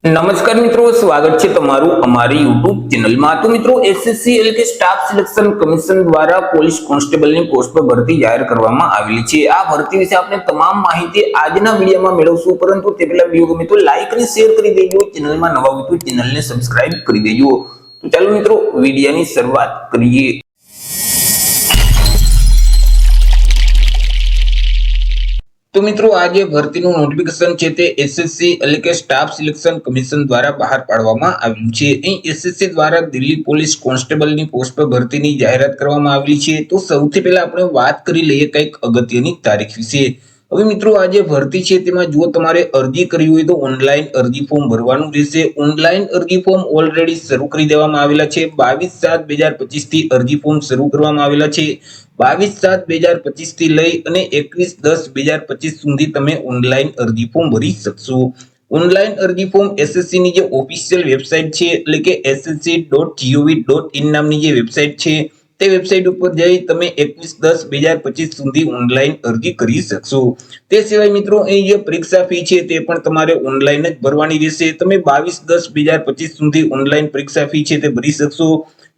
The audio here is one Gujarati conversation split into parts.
નમસ્કાર મિત્રો, સ્વાગત છે તમારું અમારી YouTube ચેનલમાં। તો મિત્રો, એસએસસી એટલે કે સ્ટાફ સિલેક્શન કમિશન દ્વારા પોલીસ કોન્સ્ટેબલની પોસ્ટ પર ભરતી જાહેર કરવામાં આવેલી છે। આ ભરતી વિશે આપણે તમામ માહિતી આજના વિડીયોમાં મેળવશું, પરંતુ તે પહેલા વિડીયો ગમે તો લાઈક અને શેર કરી દેજો। ચેનલમાં નવા હોય તો ચેનલને સબસ્ક્રાઇબ કરી દેજો। તો ચાલો મિત્રો, વિડીયોની શરૂઆત કરીએ। તો મિત્રો, આ જે ભરતીનું નોટિફિકેશન છે તે એસએસસી એટલે કે સ્ટાફ સિલેક્શન કમિશન દ્વારા બહાર પાડવામાં આવ્યું છે। અહીં એસએસસી દ્વારા દિલ્હી પોલીસ કોન્સ્ટેબલની પોસ્ટ પર ભરતીની જાહેરાત કરવામાં આવેલી છે। તો સૌથી પહેલા આપણે વાત કરી લઈએ કંઈક અગત્યની તારીખ વિશે। હવે મિત્રો, આ જે ભરતી છે તેમાં જો તમારે અરજી કરવી હોય તો ઓનલાઈન અરજી ફોર્મ ભરવાનું રહેશે। ઓનલાઈન અરજી ફોર્મ ઓલરેડી શરૂ કરી દેવામાં આવેલા છે। 22/7/2025 થી અરજી ફોર્મ શરૂ કરવામાં આવેલા છે। 22/7/2025 થી લઈ અને 21/10/2025 સુધી તમે ઓનલાઈન અરજી ફોર્મ ભરી શકશો। ઓનલાઈન અરજી ફોર્મ એસએસસી ની જે ઓફિશિયલ વેબસાઇટ છે એટલે કે ssc.gov.in નામની જે વેબસાઇટ છે તે વેબસાઇટ ઉપર જઈ તમે 21/10/2025 સુધી ઓનલાઈન અરજી કરી શકશો। તે સિવાય મિત્રો, અહીં જે પરીક્ષા ફી છે તે પણ તમારે ઓનલાઈન જ ભરવાની રહેશે। તમે 22/10/2025 સુધી ઓનલાઈન પરીક્ષા ફી છે તે ભરી શકશો।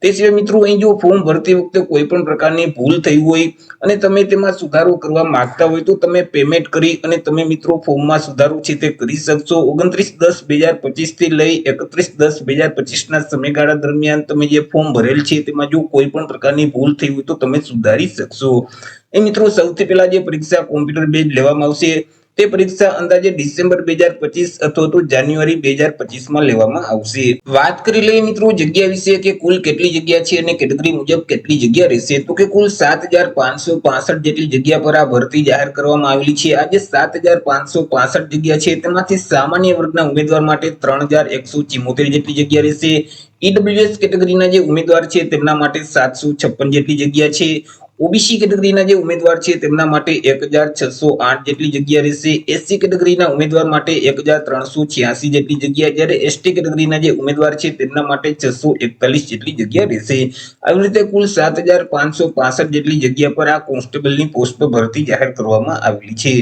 તે સિવાય મિત્રો, અહીં જો ફોર્મ ભરતી વખતે કોઈ પણ પ્રકારની ભૂલ થઈ હોય અને તમે તેમાં સુધારો કરવા માંગતા હોય તો તમે પેમેન્ટ કરી અને તમે મિત્રો ફોર્મમાં સુધારો છે તે કરી શકશો। 29/10/2025 થી લઈ 31/10/2025 ના સમયગાળા દરમિયાન તમે જે ફોર્મ ભરેલ છે તેમાં જો કોઈ પણ પ્રકારની ભૂલ થઈ હોય તો તમે સુધારી શકશો। એ મિત્રો, સૌથી પહેલા જે પરીક્ષા કોમ્પ્યુટર બેઝ લેવામાં આવશે તે પરીક્ષા અંદાજે ડિસેમ્બર 2025 અથવા તો જાન્યુઆરી 2025 માં લેવામાં આવશે। વાત કરી લઈએ મિત્રો જગ્યા વિશે કે કુલ કેટલી જગ્યા છે અને કેટેગરી મુજબ કેટલી જગ્યા રહેશે, તો કે કુલ 7565 જેટલી જગ્યા પર આ ભરતી જાહેર કરવામાં આવેલી છે। આ જે 7565 જગ્યા છે તેમાંથી સામાન્ય વર્ગના ઉમેદવાર માટે 3174 જેટલી જગ્યા રહેશે। ઈડબ્લ્યુએસ કેટેગરીના જે ઉમેદવાર છે તેમના માટે 756 જેટલી જગ્યા છે। ઓબીસી કેટેગરીના જે ઉમેદવાર છે તેમના માટે 1608 જેટલી જગ્યા રહેશે। એસસી કેટેગરીના ઉમેદવાર માટે 1386 જેટલી જગ્યા, જ્યારે એસટી કેટેગરીના જે ઉમેદવાર છે તેમના માટે 641 જેટલી જગ્યા રહેશે। આવી રીતે કુલ 7565 જેટલી જગ્યા પર આ કોન્સ્ટેબલની પોસ્ટ પર ભરતી જાહેર કરવામાં આવેલી છે।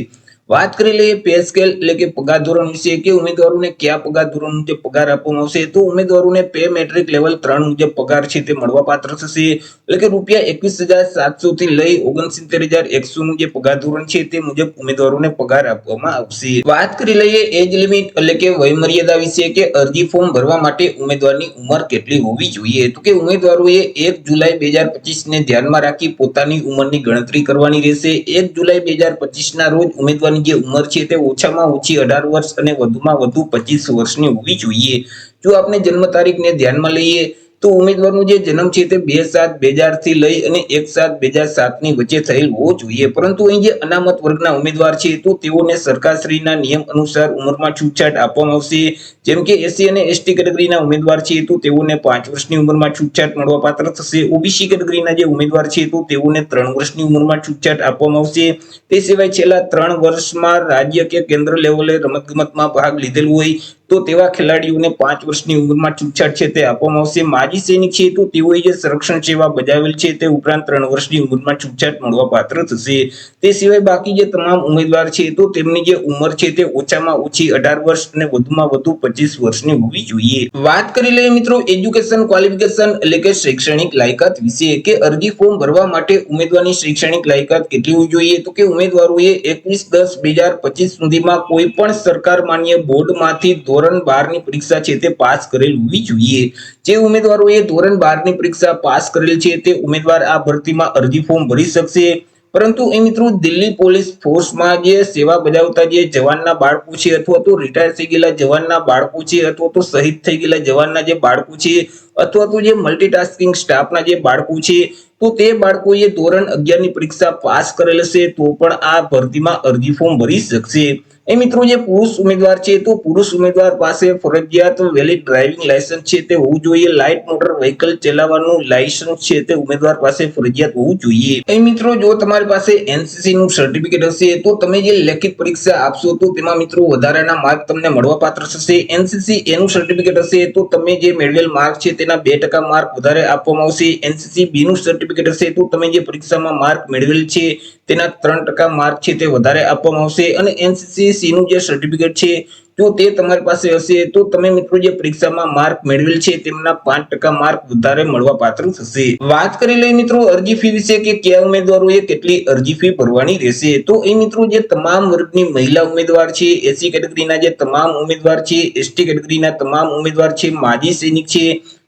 વાત કરી લઈએ પે સ્કેલ એટલે કે પગાર ધોરણ વિશે કે ઉમેદવારોને કયા પગાર ધોરણ મુજબ પગાર આપવામાં આવશે, તો ઉમેદવારોને પે મેટ્રિક લેવલ 3 મુજબ પગાર છે તે મળવાપાત્ર થશે। એટલે કે ₹21,700 થી લઈ 69,100 નું જે પગાર ધોરણ છે તે મુજબ ઉમેદવારોને પગાર આપવામાં આવશે। વાત કરી લઈએ એજ લિમિટ એટલે કે વયમર્યાદા વિશે કે અરજી ફોર્મ ભરવા માટે ઉમેદવારની ઉંમર કેટલી હોવી જોઈએ, તો કે ઉમેદવારોએ 1 જુલાઈ 2025 ને ધ્યાનમાં રાખી પોતાની ઉંમરની ગણતરી કરવાની રહેશે। 1 જુલાઈ 2025 ના રોજ ઉમેદવારની જે ઉંમર છે તે ઓછામાં ઓછી 18 વર્ષ અને વધુમાં વધુ 25 વર્ષની હોવી જોઈએ। જો આપણે જન્મ તારીખને ધ્યાનમાં લઈએ તો ઉમેદવારનો જે જન્મ છે તે 2/7/2000 થી લઈ અને 1/7/2007 ની વચ્ચે થયેલ હોવો જોઈએ। પરંતુ અહીં જે અનામત વર્ગના ઉમેદવાર છે તો તેઓને સરકારશ્રીના નિયમ અનુસાર ઉંમરમાં છૂટછાટ આપવામાં આવશે। જેમ કે એસસી અને એસટી કેટેગરીના ઉમેદવાર છે તો તેઓને 5 વર્ષની ઉંમરમાં છૂટછાટ મળવાપાત્ર થશે। ઓબીસી કેટેગરીના જે ઉમેદવાર છે તો તેઓને 3 વર્ષની ઉંમરમાં છૂટછાટ આપવામાં આવશે। તે સિવાય છેલ્લા 3 વર્ષમાં રાજ્ય કે કેન્દ્ર લેવલે રમતગમતમાં ભાગ લીધેલ હોય તો તેવા ખેલાડીઓને 5 વર્ષની ઉંમરમાં છૂટછાટ છે તે આપવામાં આવશે। માજી સૈનિક છે તો તેઓએ જે સંરક્ષણ સેવા બજાવેલ છે તે ઉપરાંત 3 વર્ષની ઉંમરમાં છૂટછાટ મળવાપાત્ર થશે। તે સિવાય બાકી જે તમામ ઉમેદવાર છે તો તેમની જે ઉંમર છે તે ઓછામાં ઓછી 18 વર્ષ અને વધુમાં વધુ 25 વર્ષની હોવી જોઈએ। વાત કરી લઈએ મિત્રો એજ્યુકેશન ક્વોલિફિકેશન એટલે કે શૈક્ષણિક લાયકાત વિશે કે અરજી ફોર્મ ભરવા માટે ઉમેદવારની શૈક્ષણિક લાયકાત કેટલી હોવી જોઈએ, તો કે ઉમેદવારોએ 21/10/2025 સુધીમાં કોઈ પણ સરકાર માન્ય બોર્ડમાંથી ધોરણ 12 ની પરીક્ષા છે તે પાસ કરેલ હોવી જોઈએ। જે ઉમેદવારોએ ધોરણ 12 ની પરીક્ષા પાસ કરેલ છે તે ઉમેદવાર આ ભરતીમાં અરજી ફોર્મ ભરી શકશે। પરંતુ એ મિત્રો દિલ્હી પોલીસ ફોર્સમાં જે સેવા બજાવતા જે જવાનના બાળકો છે અથવા તો રિટાયર થઈ ગયેલા જવાનના બાળકો છે અથવા તો શહીદ થઈ ગયેલા જવાનના જે બાળકો છે અથવા તો જે મલ્ટીટાસ્કિંગ સ્ટાફના જે બાળકો છે તો તે બાળકોએ ધોરણ 11 ની પરીક્ષા પાસ કરેલ હશે તો પણ આ ભરતીમાં અરજી ફોર્મ ભરી શકશે। એ મિત્રો જે પુરુષ ઉમેદવાર છે તો પુરુષ ઉમેદવાર પાસે ફરજિયાત વેલિડ ડ્રાઇવિંગ લાયસન્સ છે તે હોવું જોઈએ। લાઇટ મોટર વ્હીકલ ચલાવવાનું લાયસન્સ છે તે ઉમેદવાર પાસે ફરજિયાત હોવું જોઈએ। એ મિત્રો જો તમારી પાસે એનસીસી નું સર્ટિફિકેટ હશે તો તમે જે લેખિત પરીક્ષા આપશો તો તેમાં મિત્રો વધારાના માર્ક તમને મળવાપાત્ર થશે। એનસીસી એનું સર્ટિફિકેટ હશે તો તમે જે મેળવેલ માર્ક છે તેના 2% માર્ક વધારે આપવામાં આવશે। એનસીસી બી નું સર્ટિફિકેટ હશે તો તમે જે પરીક્ષામાં માર્ક મેળવેલ છે તેના 3% માર્ક છે તે વધારે આપવામાં આવશે અને NCC નું જે સર્ટિફિકેટ છે જો તે તમારી પાસે હશે તો તમે મિત્રો જે પરીક્ષામાં માર્ક મેળવેલ છે તેમના 5% માર્ક વધારે મળવા પાત્ર થશે। વાત કરી લઈએ મિત્રો અરજી ફી વિશે કે કયા ઉમેદવારોએ કેટલી અરજી ફી ભરવાની રહેશે તો એ મિત્રો જે તમામ વર્ગની મહિલા ઉમેદવાર છે, SC કેટેગરીના જે તમામ ઉમેદવાર છે, ST કેટેગરીના તમામ ઉમેદવાર છે, માજી સૈનિક છે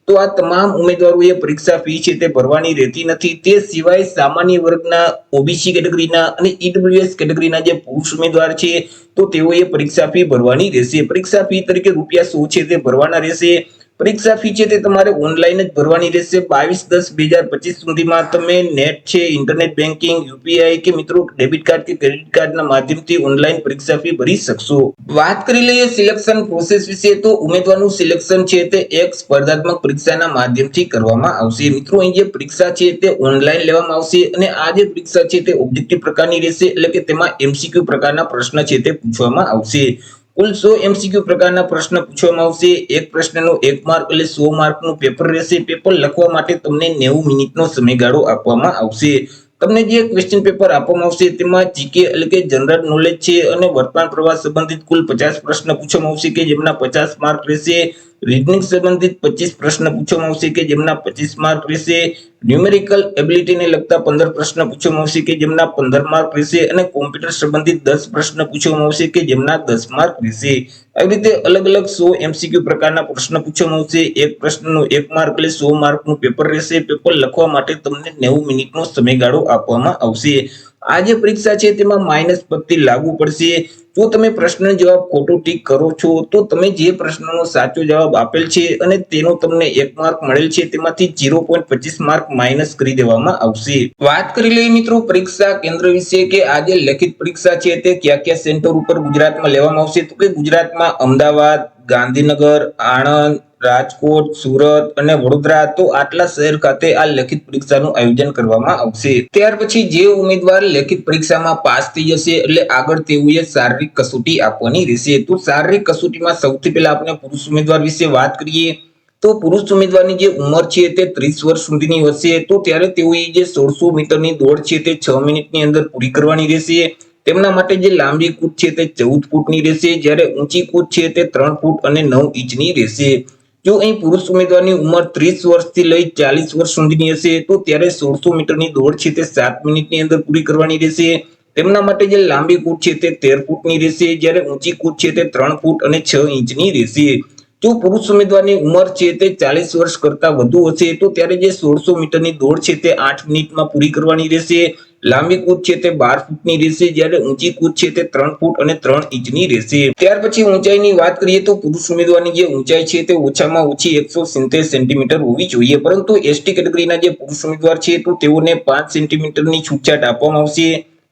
તો આ તમામ ઉમેદવારોએ પરીક્ષા ફી છે તે ભરવાની રહેતી નથી। તે સિવાય સામાન્ય વર્ગના, OBC કેટેગરીના અને EWS કેટેગરીના જે પુરુષ ઉમેદવાર છે તો તેઓએ પરીક્ષા ફી ભરવાની રહેશે। પરીક્ષા ફી તરીકે ₹100 છે તે ભરવાના રહેશે। પરીક્ષા ફી છે તે તમારે ઓનલાઈન જ ભરવાની રહેશે। 22/10/2025 સુધીમાં તમે નેટ છે, ઇન્ટરનેટ બેન્કિંગ, UPI કે મિત્રો ડેબિટ કાર્ડ કે ક્રેડિટ કાર્ડના માધ્યમથી ઓનલાઈન પરીક્ષા ફી ભરી શકશો। વાત કરી લઈએ સિલેક્શન પ્રોસેસ વિશે તો ઉમેદવારનું સિલેક્શન છે તે એક સ્પર્ધાત્મક પરીક્ષાના માધ્યમથી કરવામાં આવશે। મિત્રો અહીં જે પરીક્ષા છે તે ઓનલાઈન લેવામાં આવશે અને આ જે પરીક્ષા છે તે ઓબ્જેક્ટિવ પ્રકારની રહેશે એટલે કે તેમાં MCQ પ્રકારના પ્રશ્ન છે તે પૂછવામાં આવશે। કુલ 100 MCQ પ્રકારના પ્રશ્ન પૂછવામાં આવશે। એક પ્રશ્નનો 1 માર્ક એટલે 100 માર્કનું પેપર રહેશે। પેપર લખવા માટે તમને 90 મિનિટનો સમયગાળો આપવામાં આવશે। તમને જે ક્વેશ્ચન પેપર આપવામાં આવશે તેમાં GK એટલે કે જનરલ નોલેજ છે અને વર્તમાન પ્રવાહ સંબંધિત કુલ 50 પ્રશ્ન પૂછવામાં આવશે કે જેમના 50 માર્ક રહેશે। રીઝનિંગ સંબંધિત 25 પ્રશ્ન પૂછવામાં આવશે કે જેમના 25 માર્ક રહેશે। ન્યુમેરિકલ એબિલિટીને લગતા 15 પ્રશ્ન પૂછવામાં આવશે કે જેમના 15 માર્ક રહેશે અને કોમ્પ્યુટર સંબંધિત 10 પ્રશ્ન પૂછવામાં આવશે કે જેમના 10 માર્ક રહેશે। આવી રીતે અલગ અલગ 100 MCQ પ્રકારના પ્રશ્ન પૂછવામાં આવશે। એક પ્રશ્નનો 1 માર્ક એટલે 100 માર્કનું પેપર રહેશે। પેપર લખવા માટે તમને 90 મિનિટનો સમયગાળો આપવામાં આવશે। આ જે પરીક્ષા છે તેમાં માઇનસ પદ્ધતિ લાગુ પડશે। જો તમે પ્રશ્નનો જવાબ ખોટો ટીક કરો છો તો તમે જે પ્રશ્નનો સાચો જવાબ આપેલ છે અને તેનો તમને 1 માર્ક મળેલ છે તેમાંથી 0.25 માર્ક માઇનસ કરી દેવામાં આવશે। વાત કરી લઈએ મિત્રો પરીક્ષા કેન્દ્ર વિશે કે આ જે લેખિત પરીક્ષા છે તે કયા કયા સેન્ટર ઉપર ગુજરાતમાં લેવામાં આવશે તો કે ગુજરાતમાં અમદાવાદ, ગાંધીનગર, આણંદ, રાજકોટ, સુરત અને વડોદરા તો આટલા શહેર ખાતે આ લેખિત પરીક્ષાનું આયોજન કરવામાં આવશે। ત્યાર પછી જે ઉમેદવાર લેખિત પરીક્ષામાં પાસ થઈ જશે એટલે આગળ તેઓએ શારીરિક કસોટી આપવાની રહેશે। તો શારીરિક કસોટીમાં સૌથી પહેલા આપણે પુરુષ ઉમેદવાર વિશે વાત કરીએ તો પુરુષ ઉમેદવારની જે ઉંમર છે તે 30 વર્ષ સુધીની હશે તો ત્યારે તેઓએ જે 1600 મીટરની દોડ છે તે 6 મિનિટની અંદર પૂરી કરવાની રહેશે। તેમના માટે જે લાંબી કૂદ છે તે 14 ફૂટની રહેશે જ્યારે ઊંચી કૂદ છે તે 3 ફૂટ અને 9 ઇંચની રહેશે। જો અહીં પુરુષ ઉમેદવારની ઉંમર 30 વર્ષથી લઈ 40 વર્ષ સુધીની હશે તો ત્યારે 1600 મીટરની દોડ છે તે 7 મિનિટની અંદર પૂરી કરવાની રહેશે। તેમના માટે જે લાંબી કૂદ છે તે 13 ફૂટની રહેશે જ્યારે ઊંચી કૂદ છે તે 3 ફૂટ અને 6 ઇંચની રહેશે। જો પુરુષ ઉમેદવારની ઉંમર છે તે 40 વર્ષ કરતા વધુ હશે તો ત્યારે જે 1600 મીટરની દોડ છે તે 8 મિનિટમાં પૂરી કરવાની રહેશે। લાંબી કૂદ છે તે 12 ફૂટની રહેશે જ્યારે ઊંચી કૂદ છે તે 3 ફૂટ અને 3 ઇંચની રહેશે। ત્યાર પછી ઊંચાઈની વાત કરીએ તો પુરુષ ઉમેદવારની જે ઊંચાઈ છે તે ઓછામાં ઓછી 170 સેન્ટીમીટર હોવી જોઈએ પરંતુ ST કેટેગરીના જે પુરુષ ઉમેદવાર છે તો તેઓને 5 સેન્ટીમીટરની છૂટછાટ આપવામાં આવશે।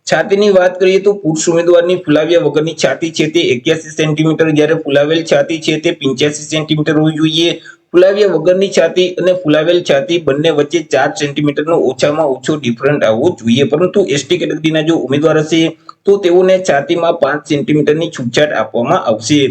છાતીની વાત કરીએ તો પુરુષ ઉમેદવારની ફુલાવ્યા વગરની છાતી છે તે 81 સેન્ટીમીટર જ્યારે ફુલાવેલ છાતી છે તે 85 સેન્ટીમીટર હોવી જોઈએ। ફુલાવ્યા વગરની છાતી અને ફુલાવેલ છાતી બંને વચ્ચે 4 સેન્ટીમીટરનો ઓછામાં ઓછો ડિફરન્ટ આવવો જોઈએ પરંતુ ST કેટેગરીના જો ઉમેદવાર હશે તો તેઓને છાતીમાં 5 સેન્ટીમીટરની છૂટછાટ આપવામાં આવશે।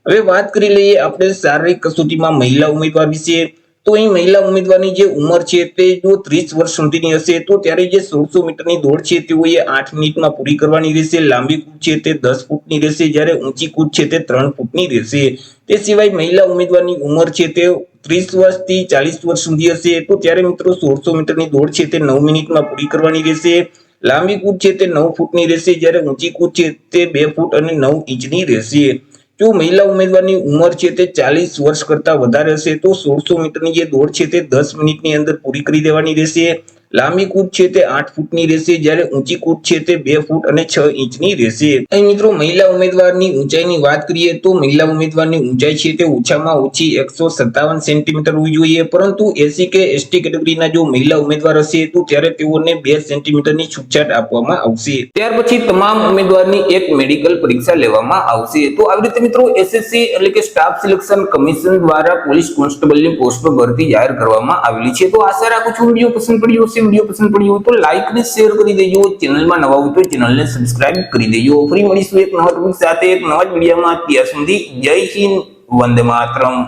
હવે વાત કરી લઈએ આપણે શારીરિક કસોટીમાં મહિલા ઉમેદવાર વિશે તો અહીં મહિલા ઉમેદવારની જે ઉંમર છે તે જો 30 વર્ષ સુધીની હશે તો ત્યારે જે 1600 મીટરની દોડ છે તેઓએ 8 મિનિટમાં પૂરી કરવાની રહેશે। લાંબી કૂદ છે તે 10 ફૂટની રહેશે જ્યારે ઊંચી કૂદ છે તે 3 ફૂટની રહેશે। તે સિવાય મહિલા ઉમેદવારની ઉંમર છે તે 30 વર્ષથી 40 વર્ષ સુધી હશે તો ત્યારે મિત્રો 1600 મીટરની દોડ છે તે 9 મિનિટમાં પૂરી કરવાની રહેશે। લાંબી કૂદ છે તે 9 ફૂટની રહેશે જ્યારે ઊંચી કૂદ છે તે 2 ફૂટ અને 9 ઇંચની રહેશે। જો મહિલા ઉમેદવારની ઉંમર છે તે 40 વર્ષ કરતા વધારે હશે તો 1600 મીટરની જે દોડ છે તે 10 મિનિટની અંદર પૂરી કરી દેવાની રહેશે। લાંબી કૂદ છે તે 8 ફૂટની રહેશે જ્યારે ઊંચી કૂદ છે તે 2 ફૂટ અને 6 ઇંચની રહેશે। અહીં મિત્રો મહિલા ઉમેદવારની ઊંચાઈની વાત કરીએ તો મહિલા ઉમેદવારની ઊંચાઈ છે તે ઓછામાં ઓછી 157 સેન્ટીમીટર હોવી જોઈએ પરંતુ SC કે ST કેટેગરીના જો મહિલા ઉમેદવાર હશે તો ત્યારે તેઓને 2 સેન્ટીમીટરની છૂટછાટ આપવામાં આવશે। ત્યાર પછી તમામ ઉમેદવારની એક મેડિકલ પરીક્ષા લેવામાં આવશે। તો આવી રીતે મિત્રો SSC એટલે કે સ્ટાફ સિલેક્શન કમિશન દ્વારા પોલીસ કોન્સ્ટેબલની પોસ્ટ પર ભરતી જાહેર કરવામાં આવેલી છે। તો આશા રાખું છું વિડીયો પસંદ પડ્યો હશે। વિડીયો પસંદ પડ્યો તો લાઈક અને શેર કરી દેજો। ચેનલમાં નવા હોય તો ચેનલને સબસ્ક્રાઇબ કરી દેજો। ફરી મળીશું એક નવા ટોપિક સાથે એક નવા જ વિડીયોમાં। ત્યાં સુધી જય હિન્દ, વંદે માતરમ।